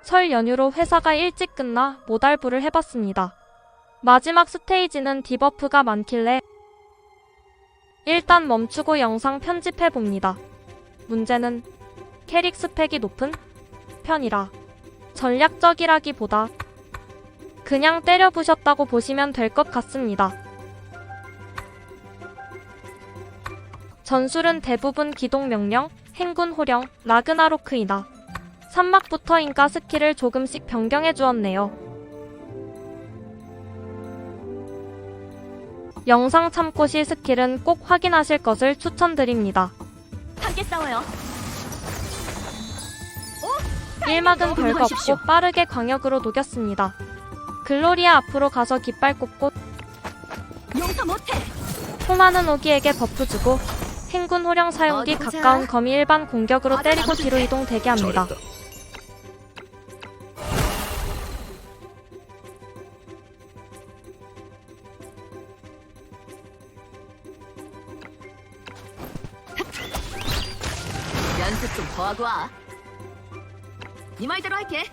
설 연휴로 회사가 일찍 끝나 모달부를 해봤습니다. 마지막 스테이지는 디버프가 많길래 일단 멈추고 영상 편집해봅니다. 문제는 캐릭 스펙이 높은 편이라 전략적이라기보다 그냥 때려부셨다고 보시면 될 것 같습니다. 전술은 대부분 기동명령, 행군 호령, 라그나로크이다. 산막부터 인가 스킬을 조금씩 변경해 주었네요. 영상 참고 시 스킬은 꼭 확인하실 것을 추천드립니다. 함께 싸워요. 1막은 별거 없고 빠르게 광역으로 녹였습니다. 글로리아 앞으로 가서 깃발 꽂고 용서 못해. 포마는 오기에게 버프 주고 행군 호령 사용 뒤 어디 보자. 가까운 거미 일반 공격으로 때리고 뒤로 이동 대기합니다. 잘했다. 연습 좀 더 하고 와. 네 말대로 할게.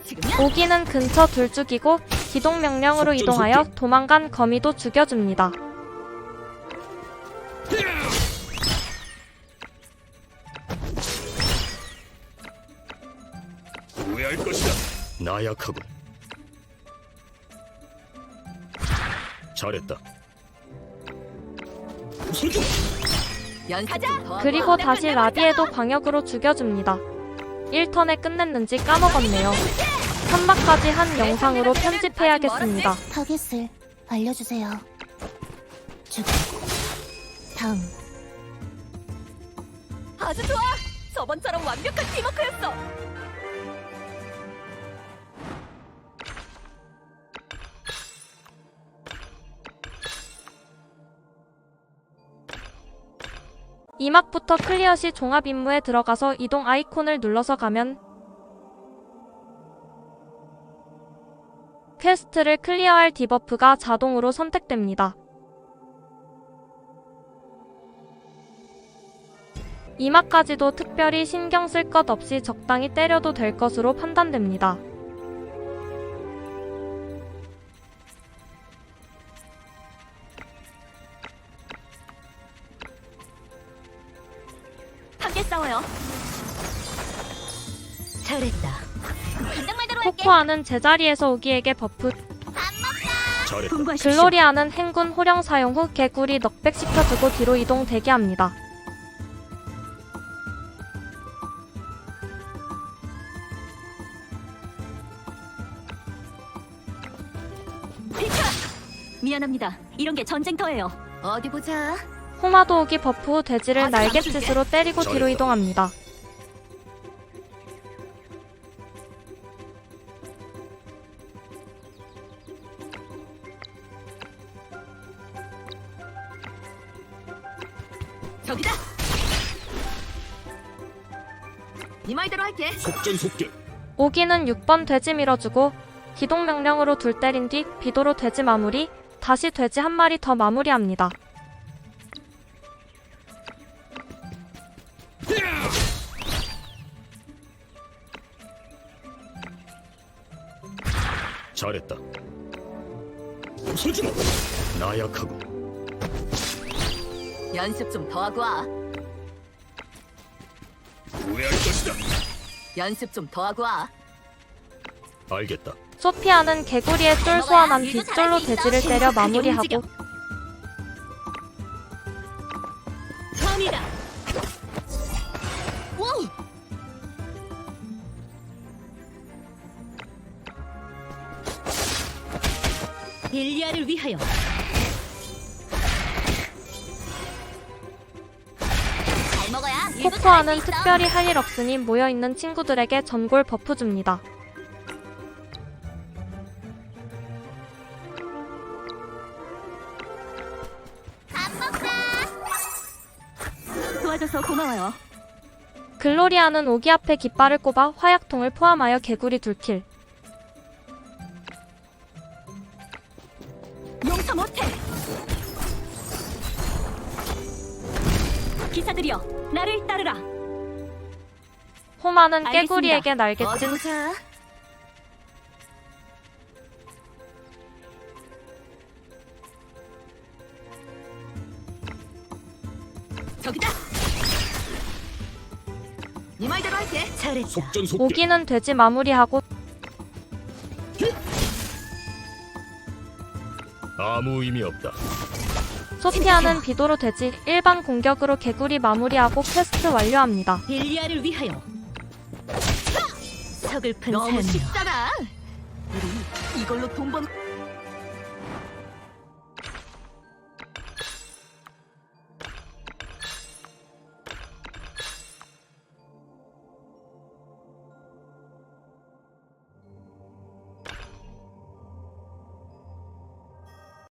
지금이야? 오기는 근처 둘 죽이고 기동 명령으로 속전 이동하여 속전. 도망간 거미도 죽여줍니다. 후회할 것이다. 나약하군. 잘했다. 부숴줘. 연습 좀 더 하고 그리고 와. 다시 라디에도 광역으로 죽여줍니다. 1턴에 끝냈는지 까먹었네요. 3막까지 한 영상으로 편집해야겠습니다. 타겟을 알려주세요. 죽. 다음. 아주 좋아. 저번처럼 완벽한 팀워크였어. 이 막부터 클리어 시 종합 임무에 들어가서 이동 아이콘을 눌러서 가면 퀘스트를 클리어할 디버프가 자동으로 선택됩니다. 이 막까지도 특별히 신경 쓸 것 없이 적당히 때려도 될 것으로 판단됩니다. 함께 싸워요. 잘했다. 당장 말대로 할게. 코코아는 제자리에서 오기에게 버프, 잘했다. 통과하십시오. 글로리아는 행군 호령 사용 후 개구리 넉백 시켜주고 뒤로 이동 대기합니다. 비켜! 미안합니다. 이런 게 전쟁터예요. 어디 보자. 호마도 오기 버프 후 돼지를 아직 날갯짓으로 때리고 뒤로 잘했다. 이동합니다. 저기다. 네 말대로 할게. 속전속결. 오기는 6번 돼지 밀어주고 기동 명령으로 둘 때린 뒤 비도로 돼지 마무리, 다시 돼지 한 마리 더 마무리합니다. 잘했다. 부숴주마. 나약하군. 연습 좀 더 하고 와. 후회할 것이다. 연습 좀 더 하고 와. 알겠다. 소피아는 개구리의 쫄 소환한 뒷쫄로 돼지를 때려 마무리하고 감이다. 와우. 일리아를 위하여. 잘 먹어야. 일도 잘할 코코아는 수 있어. 특별히 할 일 없으니 모여있는 친구들에게 전골 버프 줍니다. 도와줘서 고마워요. 글로리아는 오기 앞에 깃발을 꼽아 화약통을 포함하여 개구리 둘킬. 용서 못해. 기사들이여, 나를 따르라. 호마는 알겠습니다. 깨구리에게 날갯짓. 어디 보자. 저기다. 네 말대로 할게. 잘했다. 속전속결. 오기는 돼지 마무리하고 아무 의미 없다. 소피아는 비도로 돼지 일반 공격으로 개구리 마무리하고 퀘스트 완료합니다. 빌리아를 위하여. 서글픈 너무 쉽잖아. 우리 이걸로 돈 번.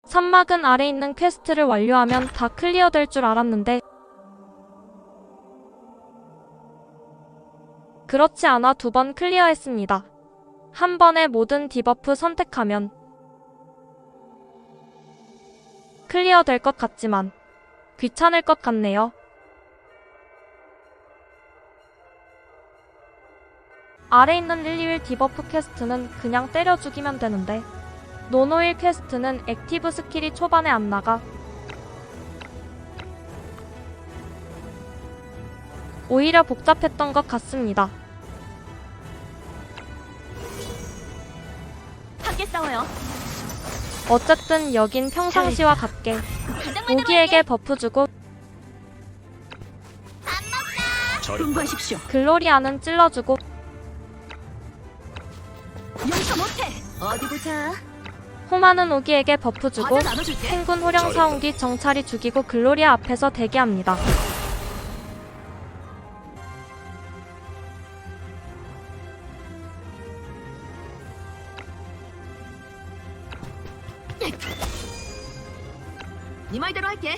산막은 아래 있는 퀘스트를 완료하면 다 클리어 될 줄 알았는데 그렇지 않아 2번 클리어했습니다. 한 번에 모든 디버프 선택하면 클리어 될 것 같지만 귀찮을 것 같네요. 아래 있는 1, 2일 디버프 퀘스트는 그냥 때려 죽이면 되는데 노노일 퀘스트는 액티브 스킬이 초반에 안 나가 오히려 복잡했던 것 같습니다. 함께 싸워요. 어쨌든 여긴 평상시와 같게 오기에게 버프 주고 잘했다. 분부하십시오. 글로리아는 찔러주고 용서 못해. 어디 보자. 호마는 오기에게 버프 주고 과자 나눠줄게. 행군 호령 사온 뒤 정찰이 죽이고 글로리아 앞에서 대기합니다. 네 말대로 할게.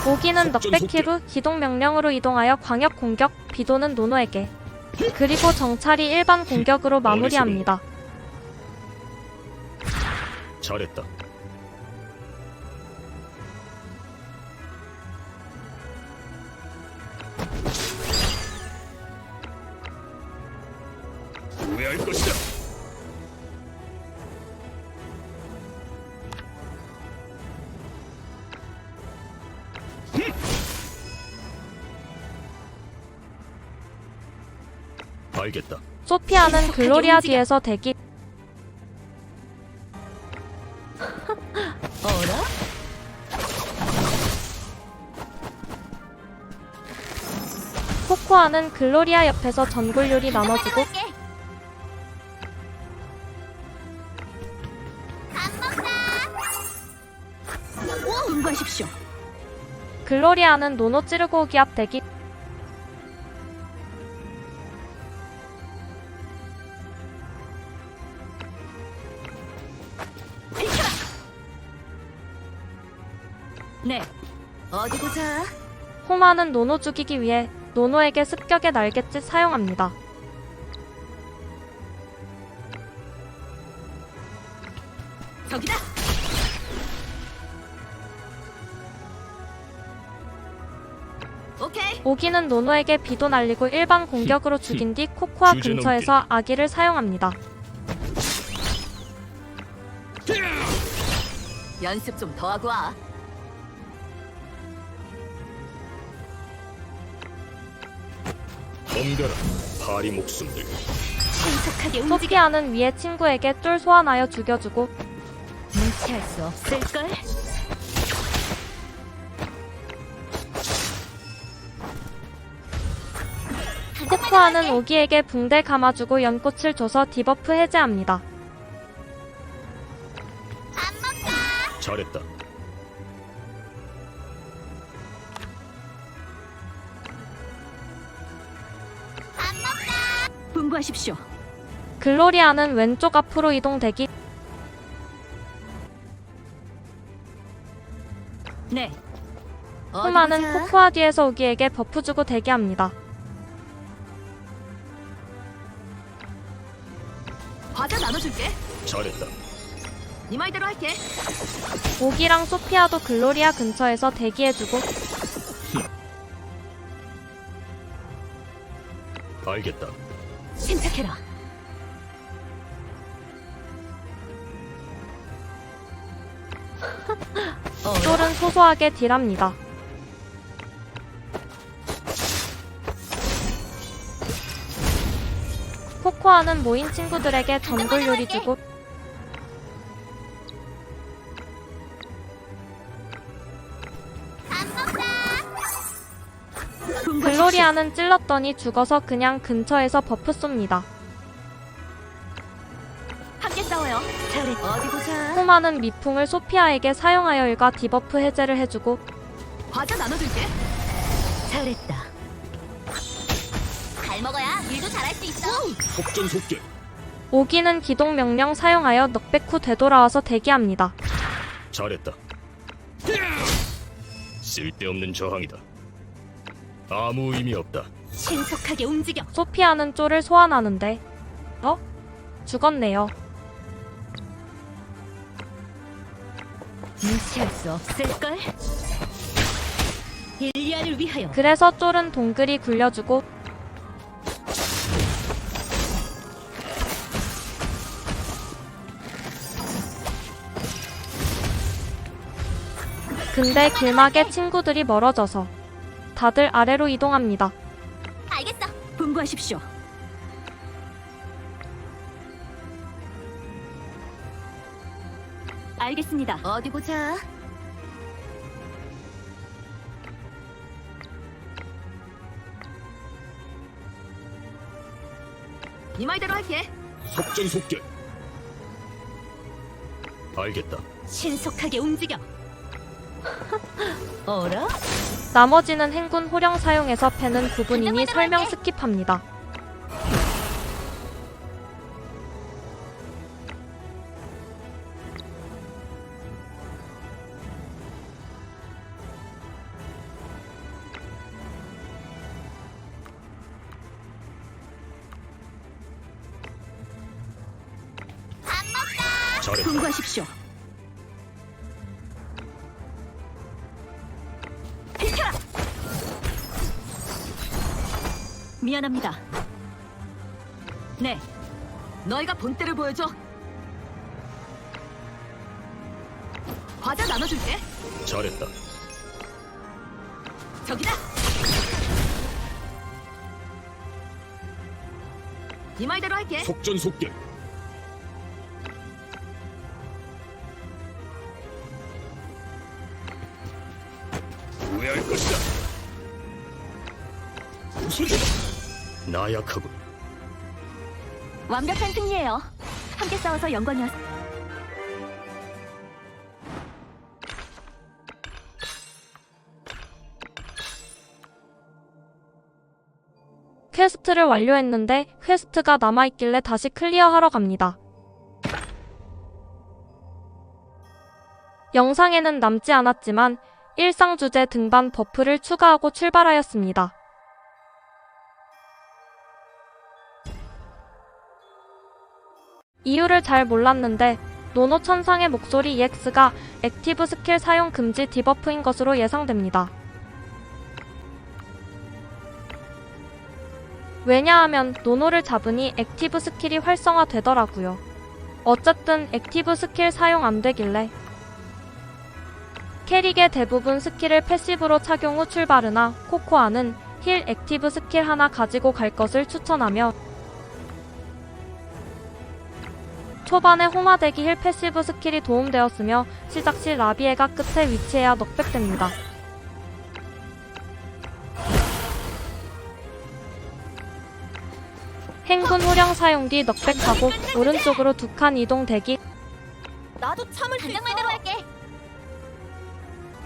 오기는 넉백 후 기동 명령으로 이동하여 광역 공격, 비도는 노노에게 그리고 정찰이 일반 공격으로 마무리합니다. 잘했다. 후회할 것이다. 알겠다. 소피아는 신속하게 글로리아 움직여. 뒤에서 대기. 어라? 코코아는 글로리아 옆에서 전골 요리 나눠주고 분부하십시오. 글로리아는 노노 찌르고 오기 앞 대기. 비켜라. 네. 어디 보자. 호마는 노노 죽이기 위해 노노에게 습격의 날갯짓 사용합니다. 저기다. 오케이. 오기는 노노에게 비도 날리고 일반 공격으로 죽인 뒤 코코아 주제 근처에서 아기를 사용합니다. 연습 좀 더 하고 와. 덤벼라. 파리 목숨들. 신속하게 움직여. 소피아는 위에 친구에게 쫄 소환하여 죽여주고 무시할 수 없을걸? 코코아는 오기에게 붕대 감아주고 연꽃을 줘서 디버프 해제합니다. 잘했다. 분부하십시오. 글로리아는 왼쪽 앞으로 이동 대기. 네. 호마는 코코아 뒤에서 오기에게 버프 주고 대기합니다. 과자 나눠줄게. 잘했다. 네 말대로 할게. 오기랑 소피아도 글로리아 근처에서 대기해주고 알겠다. 침착해라. 쫄은 소소하게 딜합니다. 코코아는 모인 친구들에게 전골 요리 주고 글로리아는 찔렀더니 죽어서 그냥 근처에서 버프 쏩니다. 함께 싸워요. 잘했다. 어디 보자. 호마는 미풍을 소피아에게 사용하여 일과 디버프 해제를 해주고 과자 나눠줄게. 잘했다. 잘 먹어야 일도 잘할 수 있어. 속전속결. 오기는 기동 명령 사용하여 넉백 후 되돌아와서 대기합니다. 잘했다. 쓸데없는 저항이다. 아무 의미 없다. 신속하게 움직여. 소피아는 쫄을 소환하는데 죽었네요. 무시할 수 없을걸? 일리아를 위하여. 그래서 쫄은 동글이 굴려주고 근데 길막에 친구들이 멀어져서 다들 아래로 이동합니다. 알겠어. 분부하십시오. 알겠습니다. 어디 보자. 네 말대로 할게. 속전속결. 알겠다. 신속하게 움직여. 어라? 나머지는 행군 호령 사용해서 패는 부분이니 설명 스킵합니다. 잘했다. 분부하십시오. 비켜라! 미안합니다. 네, 너희가 본때를 보여줘. 과자 나눠줄게. 잘했다. 저기다. 네 말대로 할게. 속전속결. 후회할 것이다. 무슨 나약하군. 완벽한 승리예요. 함께 싸워서 영광이었어. 퀘스트를 완료했는데 퀘스트가 남아있길래 다시 클리어하러 갑니다. 영상에는 남지 않았지만 일상 주제 등반 버프를 추가하고 출발하였습니다. 이유를 잘 몰랐는데 노노 천상의 목소리 EX가 액티브 스킬 사용 금지 디버프인 것으로 예상됩니다. 왜냐하면 노노를 잡으니 액티브 스킬이 활성화되더라고요. 어쨌든 액티브 스킬 사용 안 되길래 캐릭의 대부분 스킬을 패시브로 착용 후 출발하나 코코아는 힐 액티브 스킬 하나 가지고 갈 것을 추천하며 초반에 호마대기 힐 패시브 스킬이 도움되었으며 시작 시 라비에가 끝에 위치해야 넉백됩니다. 행군 호령 사용 뒤 넉백하고 오른쪽으로 2칸 이동 대기. 나도 참을 수 있어. 단장말대로 할게.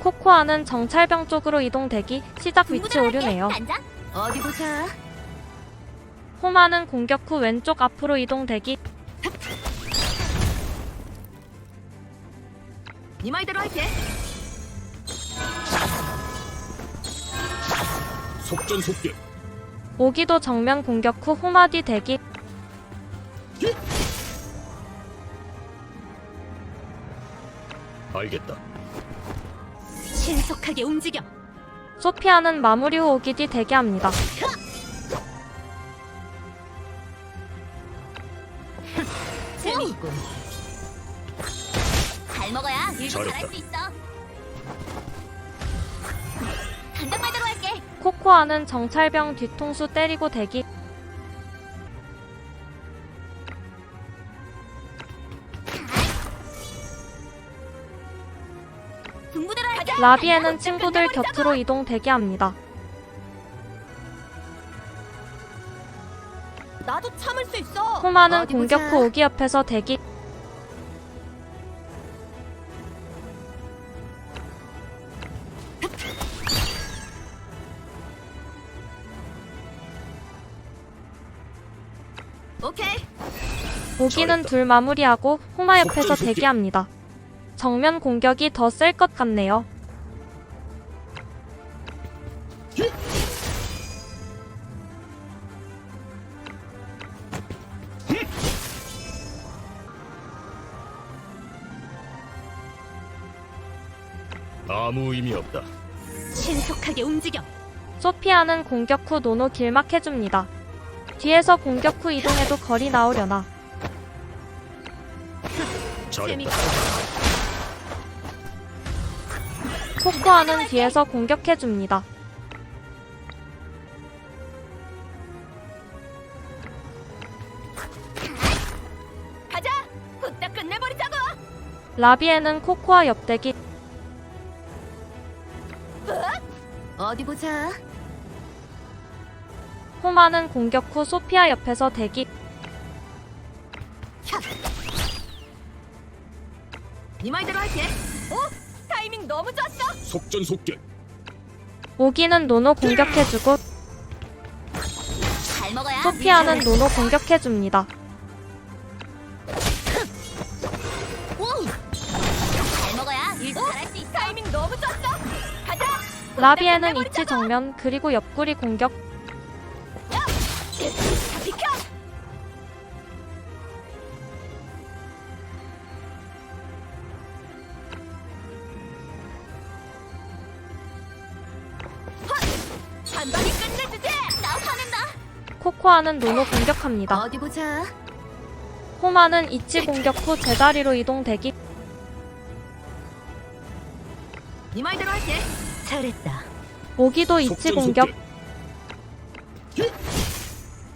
코코아는 정찰병 쪽으로 이동 대기. 시작 위치 오류네요. 단장. 어디 보자. 호마는 공격 후 왼쪽 앞으로 이동 대기. 네 말대로 할게. 속전속결. 오기도 정면 공격 후 호마 뒤 대기. 알겠다. 신속하게 움직여. 소피아는 마무리 후 오기 뒤 대기합니다. 재밌군. 잘 먹어야 일도 잘했다. 잘할 수 있어. 당장 말대로 할게. 코코아는 정찰병 뒤통수 때리고 대기. 분부대로 할게. 라비에는 친구들 곁으로 이동 대기합니다. 나도 참을 수 있어. 호마는 어디 공격 보자. 후 오기 옆에서 대기. 오케이. 오기는 잘했다. 둘 마무리하고 호마 옆에서 속전 속기. 대기합니다. 정면 공격이 더 셀 것 같네요. 아무 의미 없다. 신속하게 움직여. 소피아는 공격 후 노노 길막해줍니다. 뒤에서 공격 후 이동해도 거리 나오려나. 잘했다. 코코아는 뒤에서 공격해줍니다. 가자. 후딱 끝내버리자고. 라비에는 코코아 옆대기. 어디 보자. 호마는 공격 후 소피아 옆에서 대기. 네 말대로 할게. 타이밍 너무 좋았어. 속전속결. 오기는 노노 공격해주고 잘 먹어야 소피아는 노노 공격해줍니다. 잘 먹어야 일도 잘할 수 있어. 타이밍 너무 좋았어. 가자. 라비에는 이치 정면 그리고 옆구리 공격. 비켜. 한 방에 끝내주지. 나 화낸다. 코코아는 노노 공격합니다. 어디 보자. 호마는 이치 공격 후 제자리로 이동 대기. 네 말대로 할게. 잘했다. 오기도 이치 공격.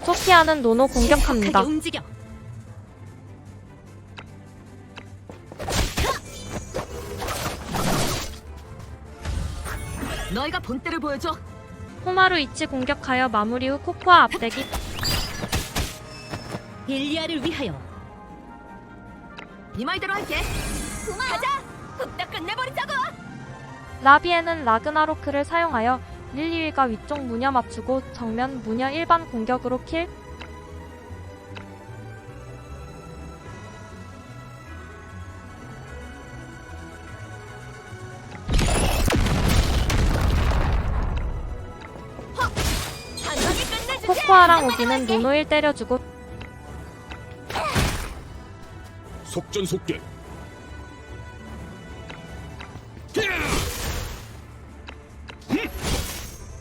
소피아는 노노 공격합니다. 신속하게 움직여. 너희가 본때를 보여줘. 호마루 이치 공격하여 마무리 후 코코아 앞대기. 일리아를 위하여. 네 말대로 할게. 고마워. 가자. 후딱 끝내버리자고. 라비에는 라그나로크를 사용하여 릴리위가 위쪽 무녀 맞추고 정면 무녀 일반 공격으로 킬. 한 방에 끝내주지. 코코아랑 오기는 노노일 때려주고 속전속결.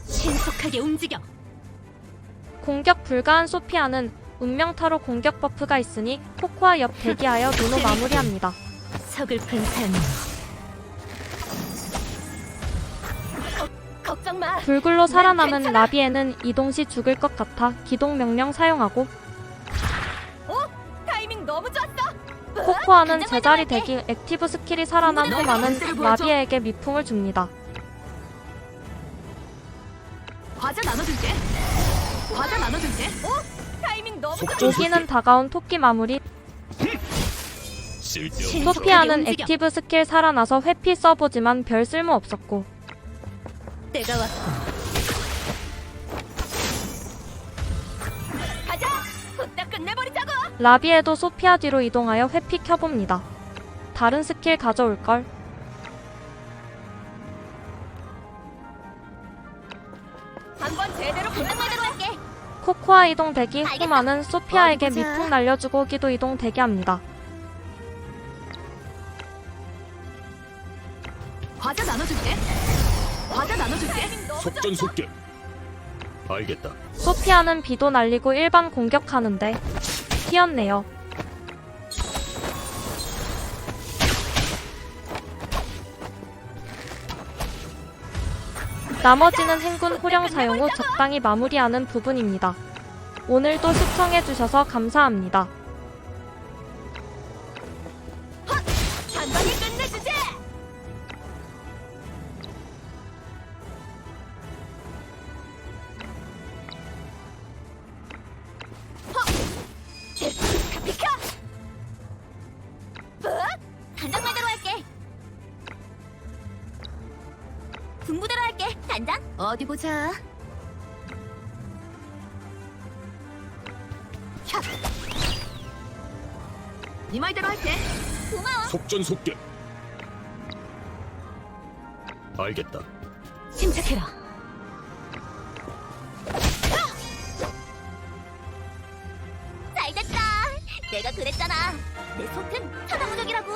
신속하게 움직여. 공격 불가한 소피아는 운명타로 공격 버프가 있으니 코코아 옆 대기하여 노노 마무리합니다. 서글픈 삶. 걱정 마. 불굴로 살아남은 괜찮아. 라비에는 이동 시 죽을 것 같아 기동 명령 사용하고 타이밍 너무 좋았어. 코코아는 제자리 대기 액티브 스킬이 살아난 너의 호마는 본때를 보여줘. 라비에게 미풍을 줍니다. 과자 나눠줄게. 과자 나눠줄게. 타이밍 너무 좋았어. 속전 오기는 다가온 토끼 마무리. 쓸데없는 소피아는 움직여. 액티브 스킬 살아나서 회피 써보지만 별 쓸모 없었고 때가 왔고. 가자. 후딱 끝내버리자고. 라비에도 소피아 뒤로 이동하여 회피 켜봅니다. 다른 스킬 가져올걸. 한번 제대로 당장 말대로 할게. 코코아 이동 대기. 알겠어. 호마는 소피아에게 어디 보자. 미풍 날려주고 오기도 이동 대기합니다. 과자 나눠줄게. 과자 나눠줄게. 속전속결. 알겠다. 소피아는 비도 날리고 일반 공격하는데 튀었네요. 나머지는 행군 호령 사용 후 적당히 마무리하는 부분입니다. 오늘도 시청해주셔서 감사합니다. 단단히 끝내주지. 비켜. 단장 말대로 할게. 군부대로 할게. 단장. 어디 보자. 샷. 네 말대로 할게. 고마워. 속전속결. 알겠다. 침착해라. 잘 됐다. 내가 그랬잖아. 내 속은 천하무적이라고.